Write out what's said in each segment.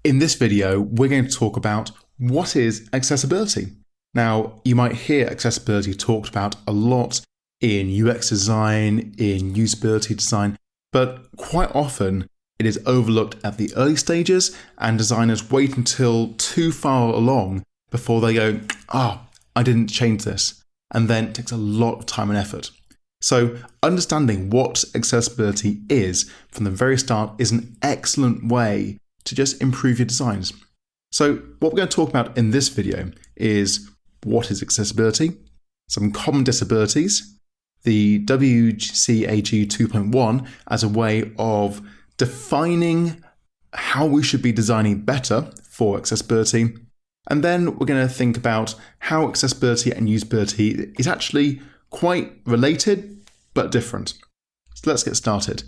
In this video, we're going to talk about what is accessibility. Now, you might hear accessibility talked about a lot in UX design, in usability design, but quite often it is overlooked at the early stages and designers wait until too far along before they go, I didn't change this. And then it takes a lot of time and effort. So understanding what accessibility is from the very start is an excellent way to just improve your designs. So what we're going to talk about in this video is what is accessibility, some common disabilities, the WCAG 2.1 as a way of defining how we should be designing better for accessibility, and then we're going to think about how accessibility and usability is actually quite related but different. So let's get started.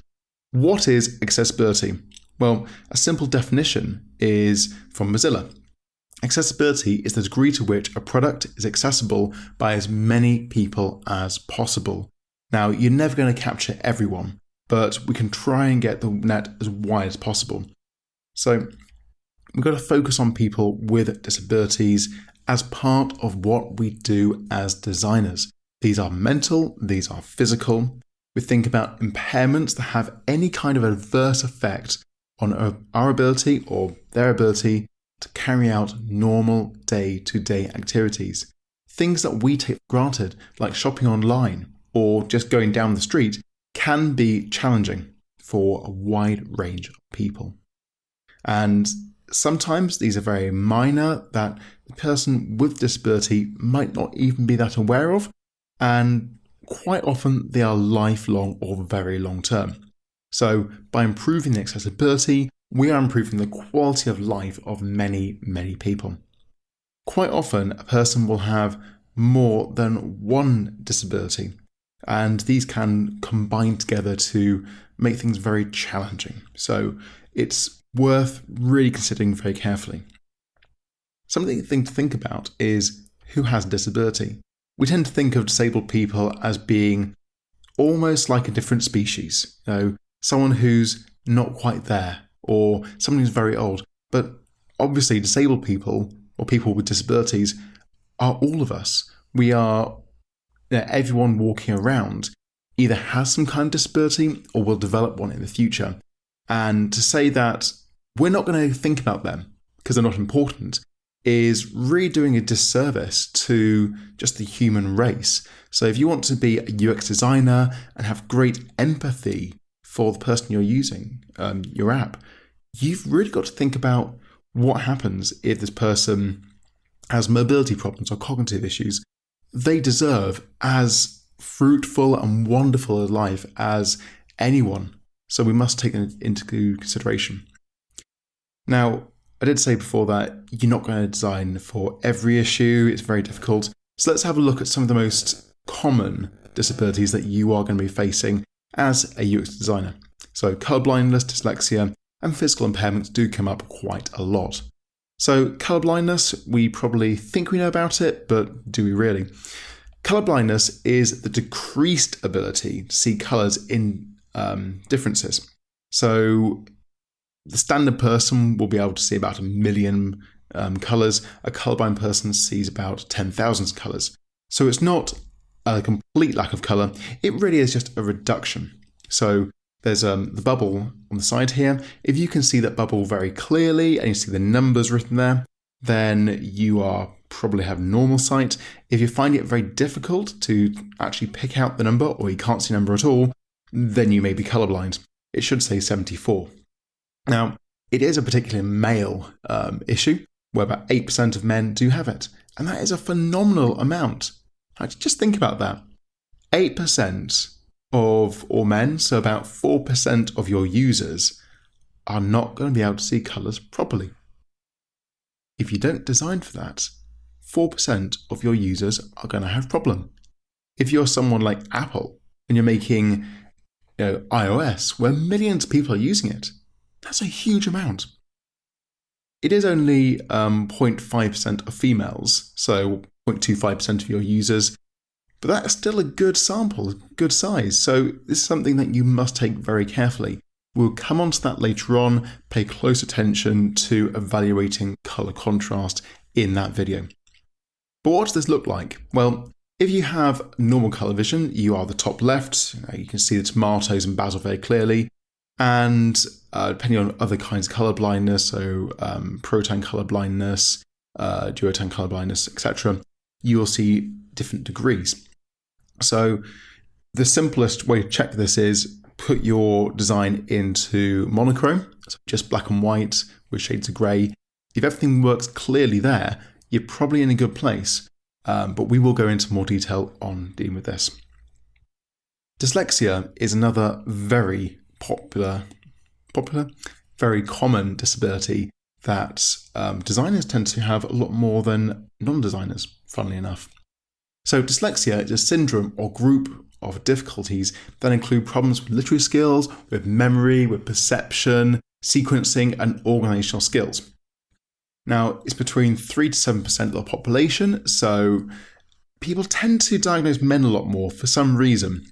What is accessibility? Well, a simple definition is from Mozilla. Accessibility is the degree to which a product is accessible by as many people as possible. Now, you're never going to capture everyone, but we can try and get the net as wide as possible. So we've got to focus on people with disabilities as part of what we do as designers. These are mental, these are physical. We think about impairments that have any kind of adverse effect on our ability or their ability to carry out normal day-to-day activities. Things that we take for granted, like shopping online or just going down the street, can be challenging for a wide range of people. And sometimes these are very minor that the person with disability might not even be that aware of, and quite often they are lifelong or very long term. So by improving the accessibility, we are improving the quality of life of many, many people. Quite often, a person will have more than one disability, and these can combine together to make things very challenging. So it's worth really considering very carefully. Something to think about is who has a disability. We tend to think of disabled people as being almost like a different species. Someone who's not quite there, or someone who's very old. But obviously disabled people, or people with disabilities, are all of us. We are, everyone walking around either has some kind of disability or will develop one in the future. And to say that we're not going to think about them because they're not important is really doing a disservice to just the human race. So if you want to be a UX designer and have great empathy for the person you're using, your app, you've really got to think about what happens if this person has mobility problems or cognitive issues. They deserve as fruitful and wonderful a life as anyone. So we must take it into consideration. Now, I did say before that you're not going to design for every issue. It's very difficult. So let's have a look at some of the most common disabilities that you are going to be facing as a UX designer. So colourblindness, dyslexia, and physical impairments do come up quite a lot. So colourblindness, we probably think we know about it, but do we really? Colourblindness is the decreased ability to see colours in differences. So the standard person will be able to see about 1 million colours. A colourblind person sees about 10,000 colours. So it's not a complete lack of colour. It really is just a reduction. So there's the bubble on the side here. If you can see that bubble very clearly and you see the numbers written there, then you are probably have normal sight. If you find it very difficult to actually pick out the number or you can't see a number at all, then you may be colourblind. It should say 74. Now, it is a particularly male issue where about 8% of men do have it. And that is a phenomenal amount. Just think about that. 8% of all men, so about 4% of your users, are not going to be able to see colours properly. If you don't design for that, 4% of your users are going to have a problem. If you're someone like Apple and you're making iOS, where millions of people are using it, that's a huge amount. It is only 0.5% of females, so 0.25% of your users, but that's still a good sample, a good size. So this is something that you must take very carefully. We'll come on to that later on, pay close attention to evaluating colour contrast in that video. But what does this look like? Well, if you have normal colour vision, you are the top left, you can see the tomatoes and basil very clearly, and depending on other kinds of colour blindness, so proton colour blindness, duotone colour blindness, etc., you will see different degrees. So the simplest way to check this is put your design into monochrome, so just black and white with shades of grey. If everything works clearly there, you're probably in a good place, but we will go into more detail on dealing with this. Dyslexia is another very popular, very common disability that designers tend to have a lot more than non-designers, funnily enough. So dyslexia is a syndrome or group of difficulties that include problems with literary skills, with memory, with perception, sequencing, and organizational skills. Now, it's between 3 to 7% of the population, so people tend to diagnose men a lot more for some reason.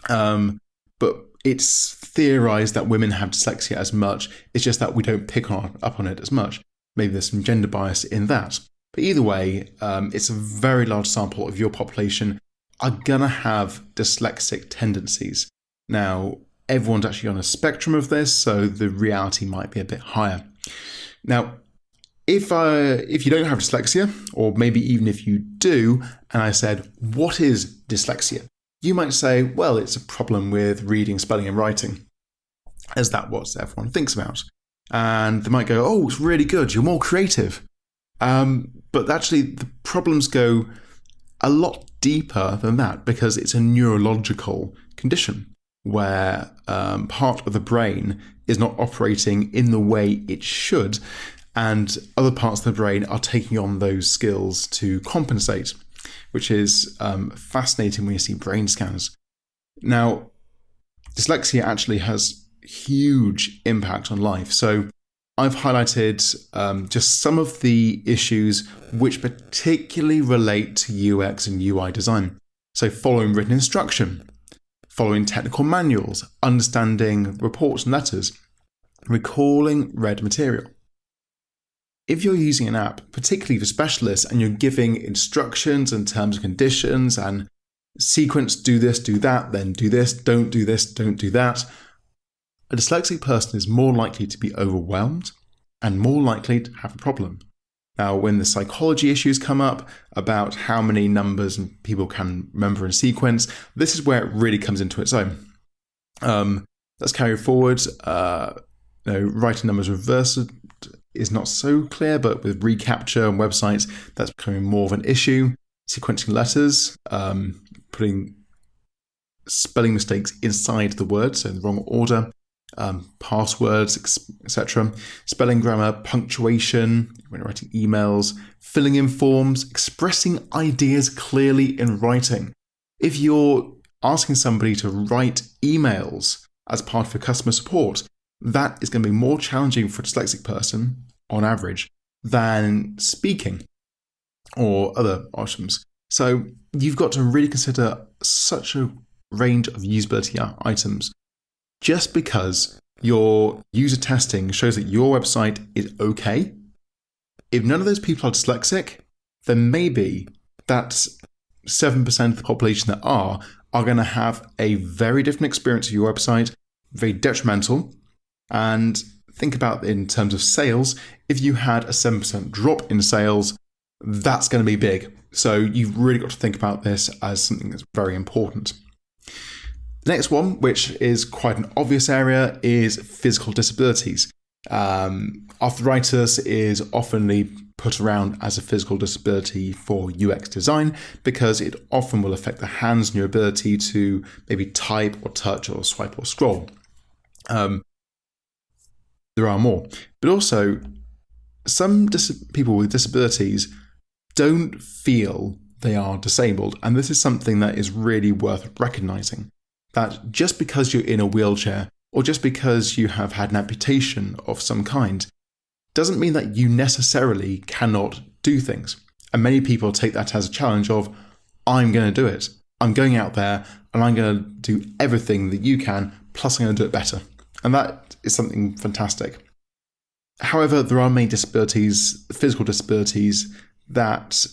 But it's theorized that women have dyslexia as much. It's just that we don't pick up on it as much. Maybe there's some gender bias in that. But either way, it's a very large sample of your population are going to have dyslexic tendencies. Now, everyone's actually on a spectrum of this, so the reality might be a bit higher. Now, if you don't have dyslexia, or maybe even if you do, and I said, what is dyslexia? You might say, well, it's a problem with reading, spelling, and writing, as that's what everyone thinks about. And they might go, oh, it's really good, you're more creative. But actually, the problems go a lot deeper than that because it's a neurological condition where part of the brain is not operating in the way it should, and other parts of the brain are taking on those skills to compensate, which is fascinating when you see brain scans. Now, dyslexia actually has huge impact on life. So I've highlighted just some of the issues which particularly relate to UX and UI design. So following written instruction, following technical manuals, understanding reports and letters, recalling read material. If you're using an app, particularly for specialists, and you're giving instructions and terms and conditions and sequence, do this, do that, then do this, don't do that, a dyslexic person is more likely to be overwhelmed and more likely to have a problem. Now, when the psychology issues come up about how many numbers people can remember in sequence, this is where it really comes into its own. Let's carry forward. Writing numbers reversed is not so clear, but with reCAPTCHA and websites, that's becoming more of an issue. Sequencing letters, putting spelling mistakes inside the word, so in the wrong order, passwords, etc. Spelling, grammar, punctuation, when writing emails, filling in forms, expressing ideas clearly in writing. If you're asking somebody to write emails as part of your customer support, that is going to be more challenging for a dyslexic person, on average, than speaking or other options. So you've got to really consider such a range of usability items. Just because your user testing shows that your website is okay, if none of those people are dyslexic, then maybe that 7% of the population that are going to have a very different experience of your website, very detrimental. And think about in terms of sales, if you had a 7% drop in sales, that's going to be big. So you've really got to think about this as something that's very important. The next one, which is quite an obvious area, is physical disabilities. Arthritis is often put around as a physical disability for UX design because it often will affect the hands and your ability to maybe type or touch or swipe or scroll. There are more. But also, some people with disabilities don't feel they are disabled. And this is something that is really worth recognizing. That just because you're in a wheelchair or just because you have had an amputation of some kind doesn't mean that you necessarily cannot do things. And many people take that as a challenge of, I'm going to do it. I'm going out there and I'm going to do everything that you can, plus I'm going to do it better. And that is something fantastic. However, there are many disabilities, physical disabilities, that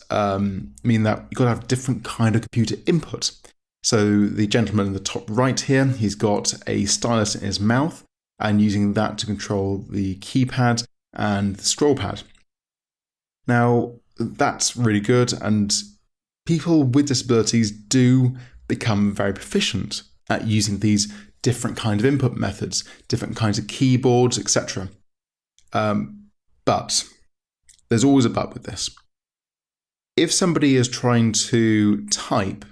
mean that you've got to have different kind of computer input. So the gentleman in the top right here, he's got a stylus in his mouth and using that to control the keypad and the scroll pad. Now, that's really good, and people with disabilities do become very proficient at using these different kinds of input methods, different kinds of keyboards, etc. But there's always a but with this. If somebody is trying to type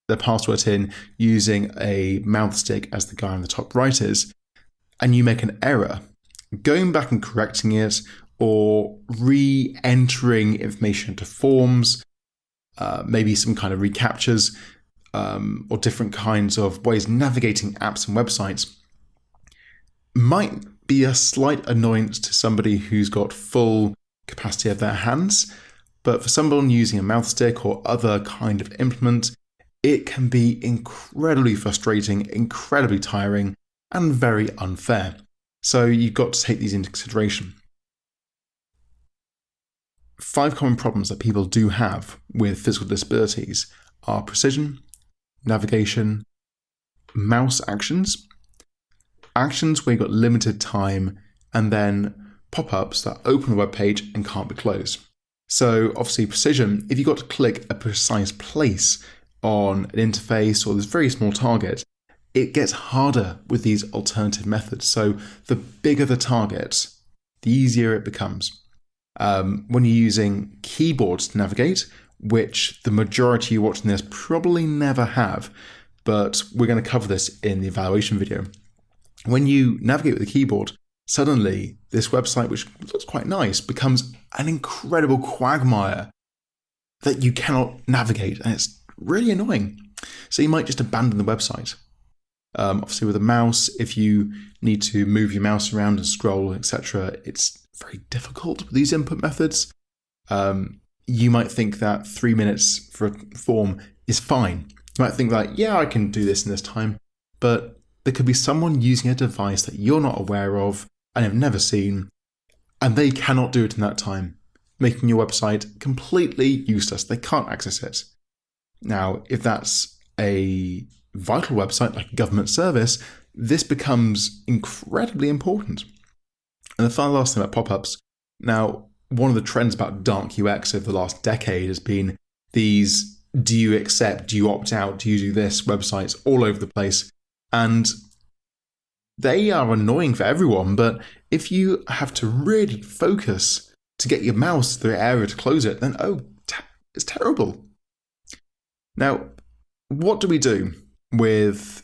their password in using a mouth stick, as the guy on the top right is, and you make an error, going back and correcting it or re-entering information into forms, maybe some kind of recaptures, or different kinds of ways of navigating apps and websites might be a slight annoyance to somebody who's got full capacity of their hands. But for someone using a mouth stick or other kind of implement, it can be incredibly frustrating, incredibly tiring, and very unfair. So you've got to take these into consideration. 5 common problems that people do have with physical disabilities are precision, navigation, mouse actions where you've got limited time, and then pop-ups that open a web page and can't be closed. So obviously precision, if you've got to click a precise place on an interface or this very small target, it gets harder with these alternative methods. So the bigger the target, the easier it becomes. When you're using keyboards to navigate, which the majority of you watching this probably never have, but we're going to cover this in the evaluation video. When you navigate with the keyboard, suddenly this website, which looks quite nice, becomes an incredible quagmire that you cannot navigate, and it's really annoying. So you might just abandon the website. Obviously with a mouse, if you need to move your mouse around and scroll, etc., it's very difficult with these input methods. You might think that 3 minutes for a form is fine. You might think that, yeah, I can do this in this time, but there could be someone using a device that you're not aware of and have never seen, and they cannot do it in that time, making your website completely useless. They can't access it. Now, if that's a vital website like a government service, this becomes incredibly important. And the last thing about pop-ups. Now, one of the trends about dark UX over the last decade has been these do you accept, do you opt out, do you do this websites all over the place. And they are annoying for everyone, but if you have to really focus to get your mouse to the area to close it, then it's terrible. Now, what do we do with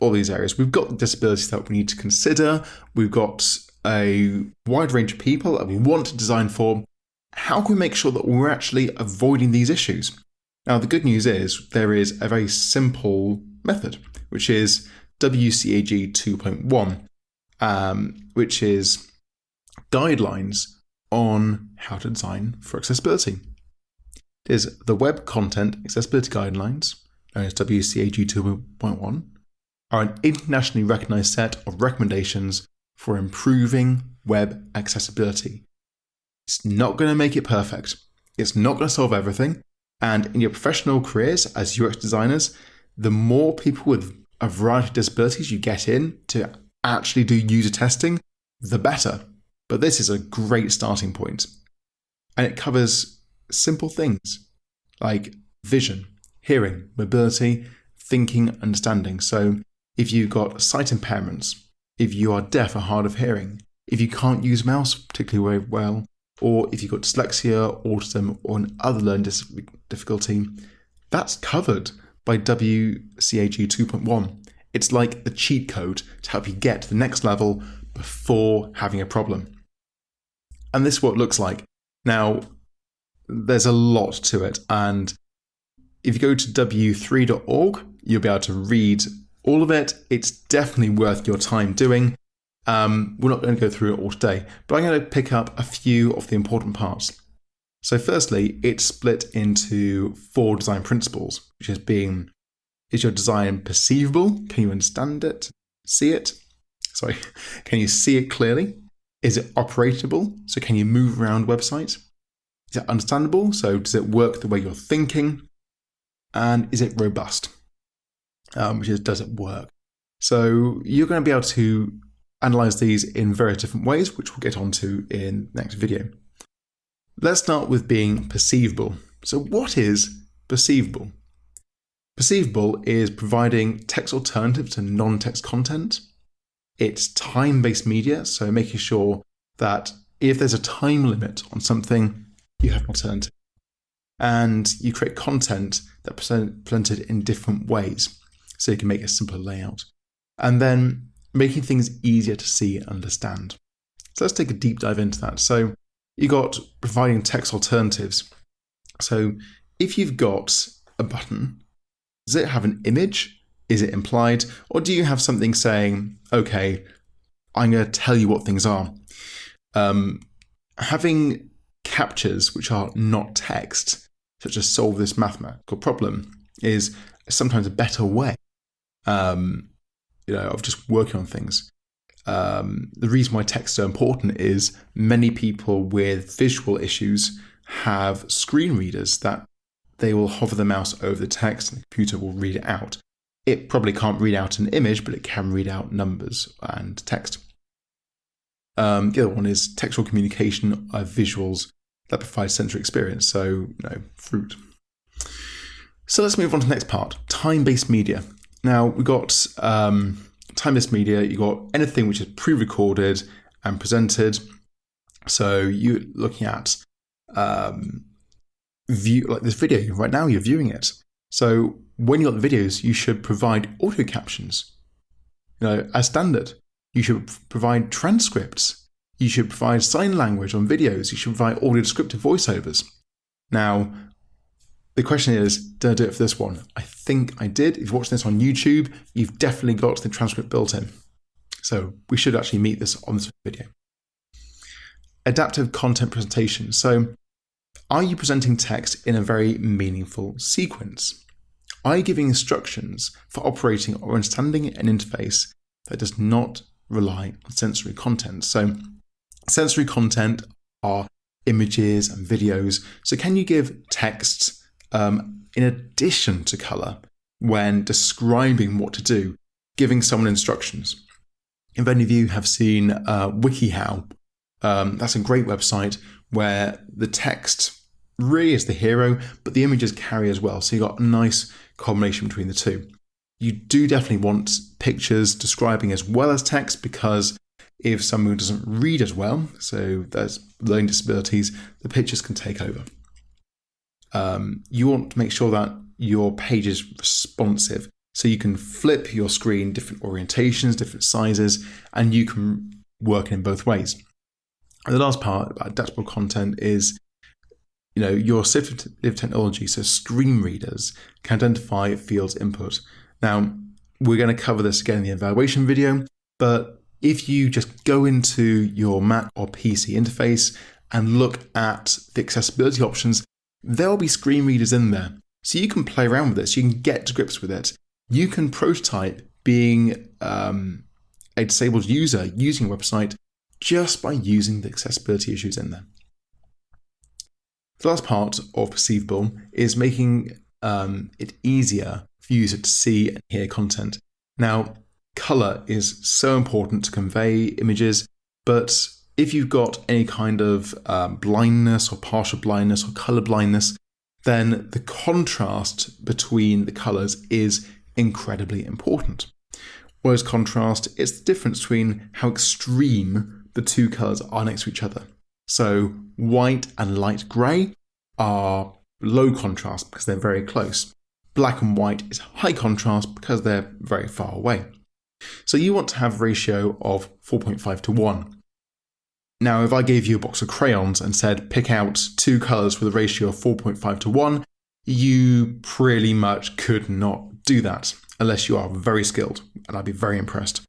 all these areas? We've got disabilities that we need to consider. We've got a wide range of people that we want to design for. How can we make sure that we're actually avoiding these issues? Now, the good news is there is a very simple method, which is WCAG 2.1, which is guidelines on how to design for accessibility. It is the Web Content Accessibility Guidelines, known as WCAG 2.1, are an internationally recognized set of recommendations for improving web accessibility. It's not going to make it perfect. It's not going to solve everything. And in your professional careers as UX designers, the more people with a variety of disabilities you get in to actually do user testing, the better. But this is a great starting point. And it covers simple things like vision, hearing, mobility, thinking, understanding. So if you've got sight impairments, if you are deaf or hard of hearing, if you can't use mouse particularly well, or if you've got dyslexia, autism, or another learning difficulty, that's covered by WCAG 2.1. It's like the cheat code to help you get to the next level before having a problem. And this is what it looks like. Now, there's a lot to it, and if you go to w3.org, you'll be able to read all of it. It's definitely worth your time doing. We're not going to go through it all today, but I'm going to pick up a few of the important parts. So firstly, it's split into 4 design principles, which is your design perceivable? Can you understand it? See it? Can you see it clearly? Is it operable? So can you move around websites? Is it understandable? So does it work the way you're thinking? And is it robust? Which is, does it work? So you're going to be able to analyze these in various different ways, which we'll get onto in the next video. Let's start with being perceivable. So what is perceivable? Perceivable is providing text alternatives to non-text content. It's time-based media, so making sure that if there's a time limit on something, you have an alternative. And you create content that's presented in different ways, so you can make a simpler layout. And then making things easier to see and understand. So let's take a deep dive into that. So you got providing text alternatives. So if you've got a button, does it have an image? Is it implied? Or do you have something saying, okay, I'm going to tell you what things are? Having captures which are not text, such as solve this mathematical problem, is sometimes a better way of just working on things. The reason why text is so important is many people with visual issues have screen readers that they will hover the mouse over the text and the computer will read it out. It probably can't read out an image, but it can read out numbers and text. The other one is textual communication of visuals that provide sensory experience, so fruit. So let's move on to the next part, time-based media. Now we've got time-based media, you've got anything which is pre-recorded and presented. So you're looking at like this video right now, you're viewing it. So when you got the videos, you should provide audio captions, as standard. You should provide transcripts. You should provide sign language on videos. You should provide audio descriptive voiceovers. Now, the question is, did I do it for this one? I think I did. If you're watching this on YouTube, you've definitely got the transcript built in. So we should actually meet this on this video. Adaptive content presentation. So are you presenting text in a very meaningful sequence? Are you giving instructions for operating or understanding an interface that does not rely on sensory content? So sensory content are images and videos. So can you give text in addition to colour when describing what to do, giving someone instructions? If any of you have seen WikiHow, that's a great website where the text really is the hero, but the images carry as well. So you've got a nice combination between the two. You do definitely want pictures describing as well as text, because if someone doesn't read as well, so there's learning disabilities, the pictures can take over. You want to make sure that your page is responsive, so you can flip your screen, different orientations, different sizes, and you can work in both ways. And the last part about adaptable content is, your assistive technology, so screen readers, can identify fields input. Now, we're going to cover this again in the evaluation video, but if you just go into your Mac or PC interface and look at the accessibility options, there will be screen readers in there. So you can play around with this, you can get to grips with it. You can prototype being a disabled user using a website just by using the accessibility issues in there. The last part of Perceivable is making it easier for users to see and hear content. Now, colour is so important to convey images, but if you've got any kind of blindness or partial blindness or colour blindness, then the contrast between the colours is incredibly important. What is contrast? It's the difference between how extreme the two colours are next to each other. So white and light grey are low contrast because they're very close. Black and white is high contrast because they're very far away. So you want to have a ratio of 4.5 to 1. Now, if I gave you a box of crayons and said pick out two colours with a ratio of 4.5 to 1, you pretty much could not do that unless you are very skilled, and I'd be very impressed.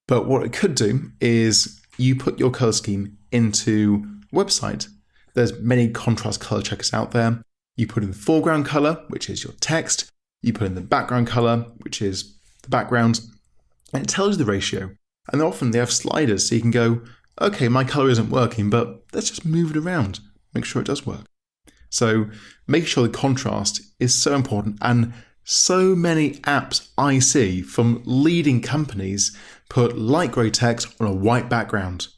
But what it could do is you put your colour scheme into a website. There's many contrast colour checkers out there. You put in the foreground colour, which is your text. You put in the background colour, which is the background. And it tells you the ratio. And often they have sliders so you can go, okay, my colour isn't working, but let's just move it around, make sure it does work. So make sure the contrast is so important, and so many apps I see from leading companies put light grey text on a white background.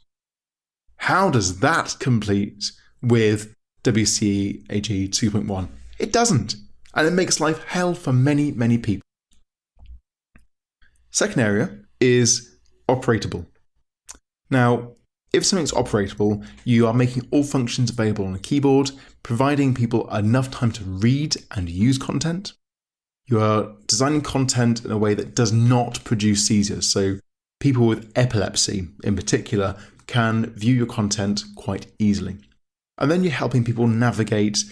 How does that compete with WCAG 2.1? It doesn't, and it makes life hell for many, many people. Second area is operable. Now, if something's operable, you are making all functions available on a keyboard, providing people enough time to read and use content. You are designing content in a way that does not produce seizures. So people with epilepsy in particular can view your content quite easily. And then you're helping people navigate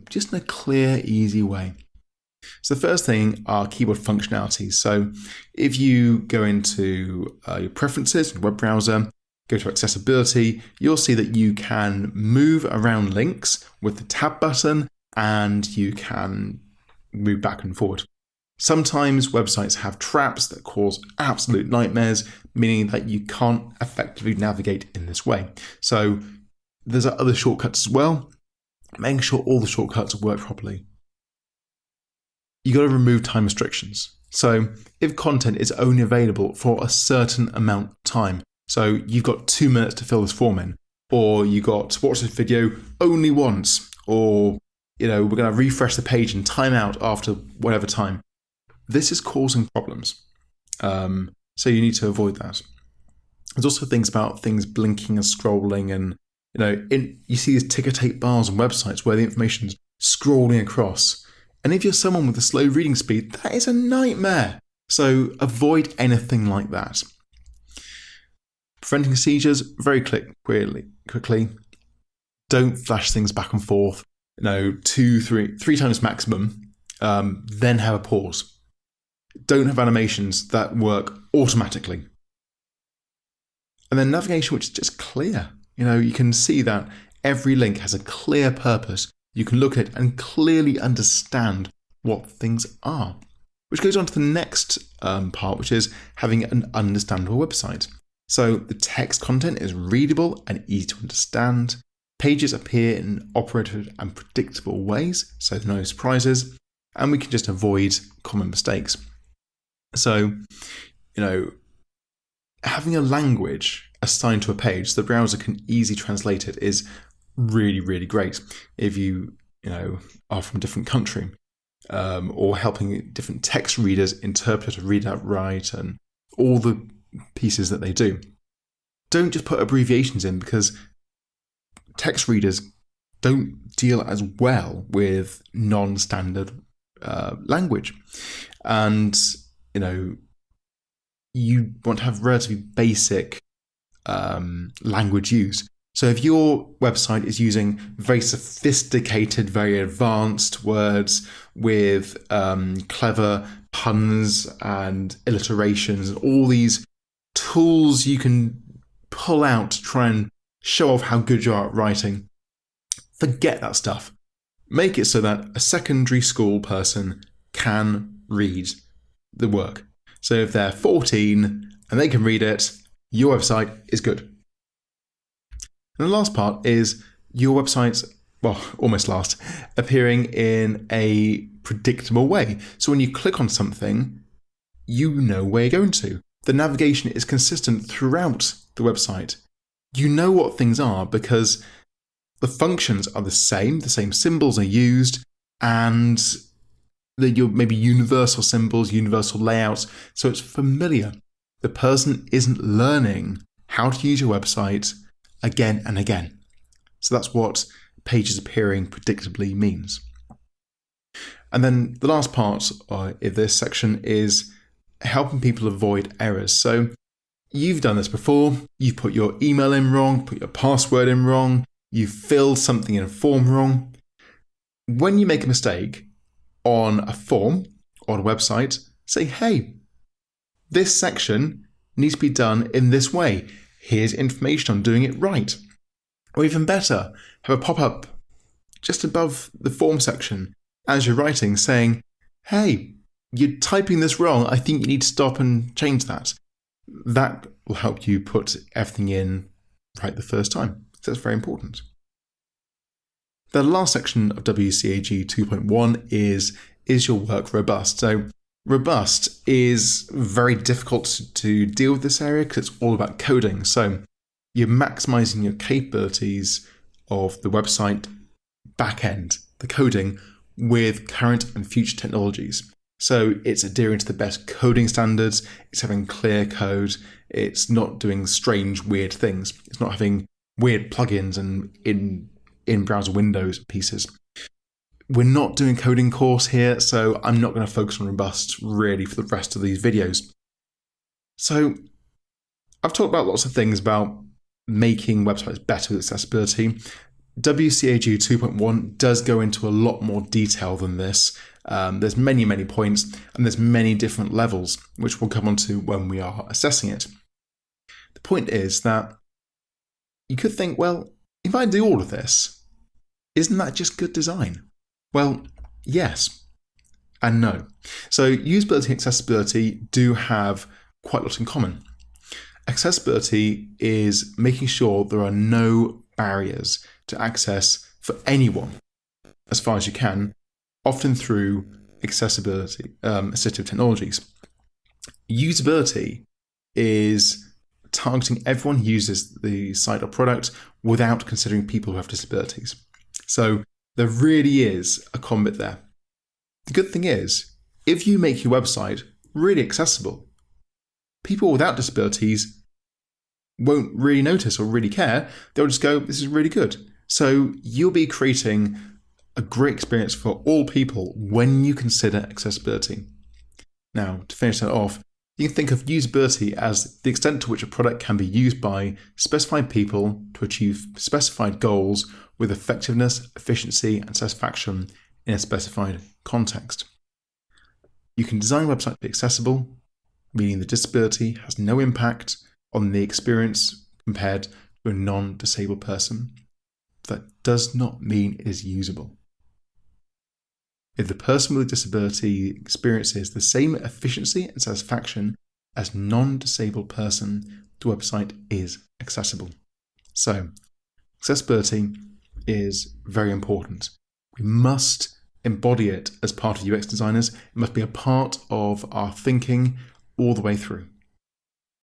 just in a clear, easy way. So the first thing are keyboard functionalities. So if you go into your preferences in your web browser, go to accessibility, you'll see that you can move around links with the tab button and you can move back and forward. Sometimes websites have traps that cause absolute nightmares, meaning that you can't effectively navigate in this way. So there's other shortcuts as well. Making sure all the shortcuts work properly. You got to remove time restrictions. So if content is only available for a certain amount of time, so you've got 2 minutes to fill this form in, or you got to watch this video only once, or we're going to refresh the page and time out after whatever time. This is causing problems. So you need to avoid that. There's also things about things blinking and scrolling, and you see these ticker tape bars on websites where the information's scrolling across. And if you're someone with a slow reading speed, that is a nightmare. So avoid anything like that. Preventing seizures, very quickly. Don't flash things back and forth, 3 times maximum, then have a pause. Don't have animations that work automatically. And then navigation, which is just clear. You can see that every link has a clear purpose. You can look at it and clearly understand what things are. Which goes on to the next part, which is having an understandable website. So the text content is readable and easy to understand. Pages appear in operative and predictable ways, so no surprises. And we can just avoid common mistakes. So, having a language assigned to a page so the browser can easily translate it is really, really great if you are from a different country, or helping different text readers interpret or read out right, and all the pieces that they do. Don't just put abbreviations in, because text readers don't deal as well with non-standard language, and you want to have relatively basic language use. So if your website is using very sophisticated, very advanced words with clever puns and alliterations and all these tools you can pull out to try and show off how good you are at writing, forget that stuff. Make it so that a secondary school person can read the work. So if they're 14 and they can read it, your website is good. And the last part is your website's, almost last, appearing in a predictable way. So when you click on something, you know where you're going to. The navigation is consistent throughout the website. You know what things are because the functions are the same symbols are used, and you're maybe universal symbols, universal layouts, so it's familiar. The person isn't learning how to use your website again and again. So that's what pages appearing predictably means. And then the last part of this section is helping people avoid errors. So you've done this before. You've put your email in wrong, put your password in wrong, you've filled something in a form wrong. When you make a mistake on a form or a website, say, hey, this section needs to be done in this way. Here's information on doing it right. Or even better, have a pop-up just above the form section as you're writing saying, hey, you're typing this wrong. I think you need to stop and change that. That will help you put everything in right the first time. So that's very important. The last section of WCAG 2.1 is your work robust? So robust is very difficult to deal with this area because it's all about coding. So you're maximizing your capabilities of the website backend, the coding, with current and future technologies. So it's adhering to the best coding standards, it's having clear code, it's not doing strange, weird things. It's not having weird plugins and in-browser windows pieces. We're not doing a coding course here, so I'm not going to focus on robust really for the rest of these videos. So I've talked about lots of things about making websites better with accessibility. WCAG 2.1 does go into a lot more detail than this. There's many, many points, and there's many different levels, which we'll come on to when we are assessing it. The point is that you could think, well, if I do all of this, isn't that just good design? Well, yes and no. So usability and accessibility do have quite a lot in common. Accessibility is making sure there are no barriers to access for anyone, as far as you can, often through accessibility, assistive technologies. Usability is targeting everyone who uses the site or product without considering people who have disabilities. So there really is a common bit there. The good thing is, if you make your website really accessible, people without disabilities won't really notice or really care. They'll just go, this is really good. So you'll be creating a great experience for all people when you consider accessibility. Now, to finish that off, you can think of usability as the extent to which a product can be used by specified people to achieve specified goals with effectiveness, efficiency, and satisfaction in a specified context. You can design a website to be accessible, meaning the disability has no impact on the experience compared to a non-disabled person. That does not mean it is usable. If the person with a disability experiences the same efficiency and satisfaction as a non-disabled person, the website is accessible. So, accessibility is very important. We must embody it as part of UX designers. It must be a part of our thinking all the way through.